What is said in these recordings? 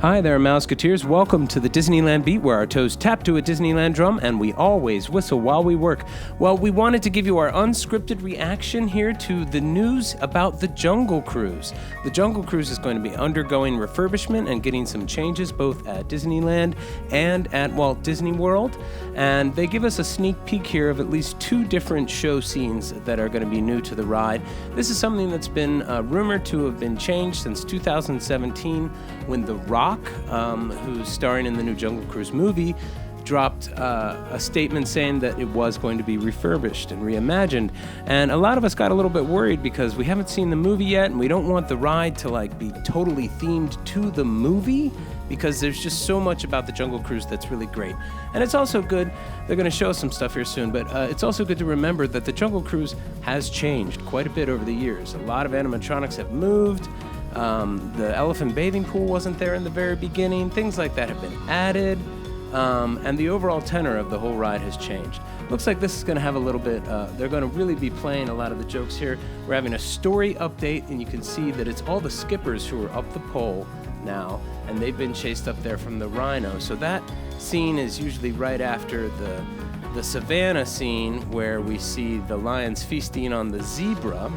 Hi there, Mouseketeers. Welcome to the Disneyland Beat, where our toes tap to a Disneyland drum and we always whistle while we work. Well, we wanted to give you our unscripted reaction here to the news about the Jungle Cruise. The Jungle Cruise is going to be undergoing refurbishment and getting some changes both at Disneyland and at Walt Disney World. And they give us a sneak peek here of at least 2 different show scenes that are going to be new to the ride. This is something that's been rumored to have been changed since 2017 when The Rock, who's starring in the new Jungle Cruise movie, dropped a statement saying that it was going to be refurbished and reimagined. And a lot of us got a little bit worried because we haven't seen the movie yet, and we don't want the ride to be totally themed to the movie, because there's just so much about the Jungle Cruise that's really great. And it's also good, they're going to show us some stuff here soon, but it's also good to remember that the Jungle Cruise has changed quite a bit over the years. A lot of animatronics have moved. The elephant bathing pool wasn't there in the very beginning. Things like that have been added. And the overall tenor of the whole ride has changed. Looks like this is going to have a little bit, they're going to really be playing a lot of the jokes here. We're having a story update, and you can see that it's all the skippers who are up the pole now, and they've been chased up there from the rhino. So that scene is usually right after the savannah scene where we see the lions feasting on the zebra.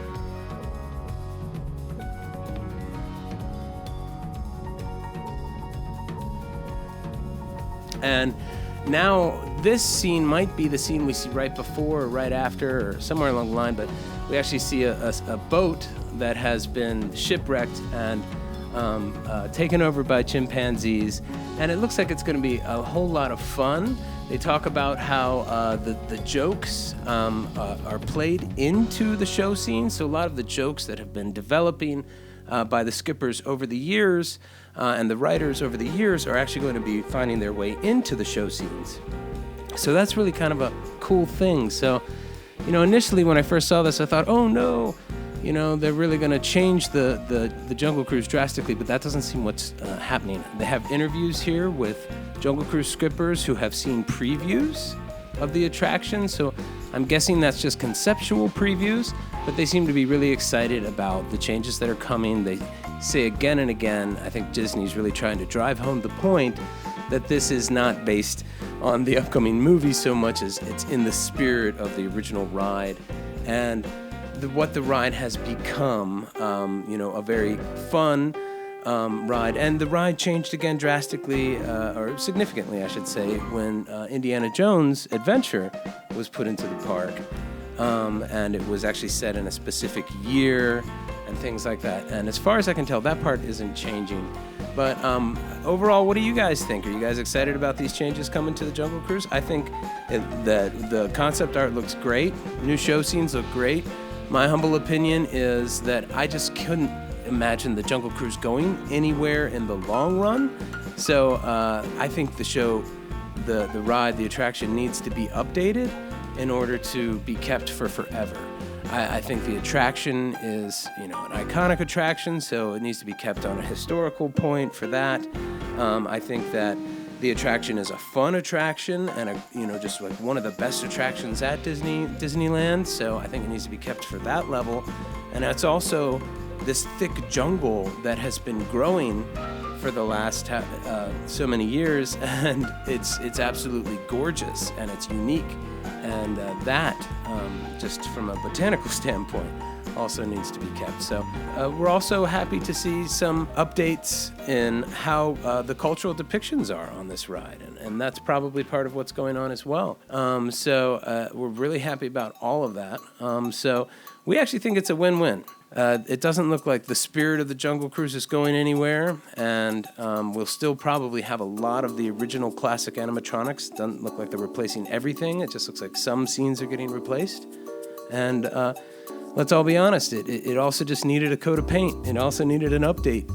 And now this scene might be the scene we see right before or right after or somewhere along the line, but we actually see a boat that has been shipwrecked and taken over by chimpanzees, and it looks like it's going to be a whole lot of fun. They talk about how the jokes are played into the show scene, so a lot of the jokes that have been developing by the skippers over the years and the writers over the years are actually going to be finding their way into the show scenes. So that's really kind of a cool thing. So, initially when I first saw this, I thought, oh no, they're really going to change the Jungle Cruise drastically, but that doesn't seem what's happening. They have interviews here with Jungle Cruise skippers who have seen previews of the attraction, so I'm guessing that's just conceptual previews, but they seem to be really excited about the changes that are coming. They say again and again, I think Disney's really trying to drive home the point that this is not based on the upcoming movie so much as it's in the spirit of the original ride and what the ride has become, a very fun ride. And the ride changed again drastically, or significantly, I should say, when Indiana Jones Adventure was put into the park. And it was actually set in a specific year and things like that. And as far as I can tell, that part isn't changing. But overall, what do you guys think? Are you guys excited about these changes coming to the Jungle Cruise? I think that the concept art looks great. New show scenes look great. My humble opinion is that I just couldn't imagine the Jungle Cruise going anywhere in the long run. So I think the ride, the attraction needs to be updated in order to be kept for forever. I think the attraction is, an iconic attraction, so it needs to be kept on a historical point for that. I think that the attraction is a fun attraction and just like one of the best attractions at Disneyland. So I think it needs to be kept for that level. And it's also this thick jungle that has been growing for the last so many years, and it's absolutely gorgeous and it's unique. And that, just from a botanical standpoint, also needs to be kept. So we're also happy to see some updates in how the cultural depictions are on this ride, and that's probably part of what's going on as well. So we're really happy about all of that. So we actually think it's a win-win. It doesn't look like the spirit of the Jungle Cruise is going anywhere, and we'll still probably have a lot of the original classic animatronics. Doesn't look like they're replacing everything. It just looks like some scenes are getting replaced. And let's all be honest, it also just needed a coat of paint. It also needed an update.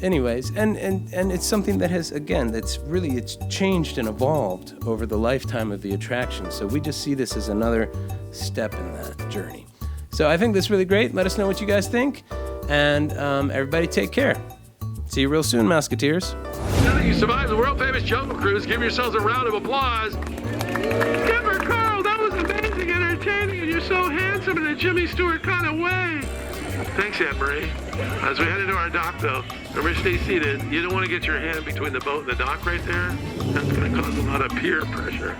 Anyways, and it's something that has, again, it's changed and evolved over the lifetime of the attraction. So we just see this as another step in that journey. So I think this is really great. Let us know what you guys think. And everybody take care. See you real soon, Mouseketeers. Now that you survived the world-famous Jungle Cruise, give yourselves a round of applause. Skipper Carl, that was amazing entertaining, and you're so handsome in a Jimmy Stewart kind of way. Thanks, Anne Marie. As we head into our dock, though, remember, stay seated. You don't want to get your hand between the boat and the dock right there. That's going to cause a lot of pier pressure.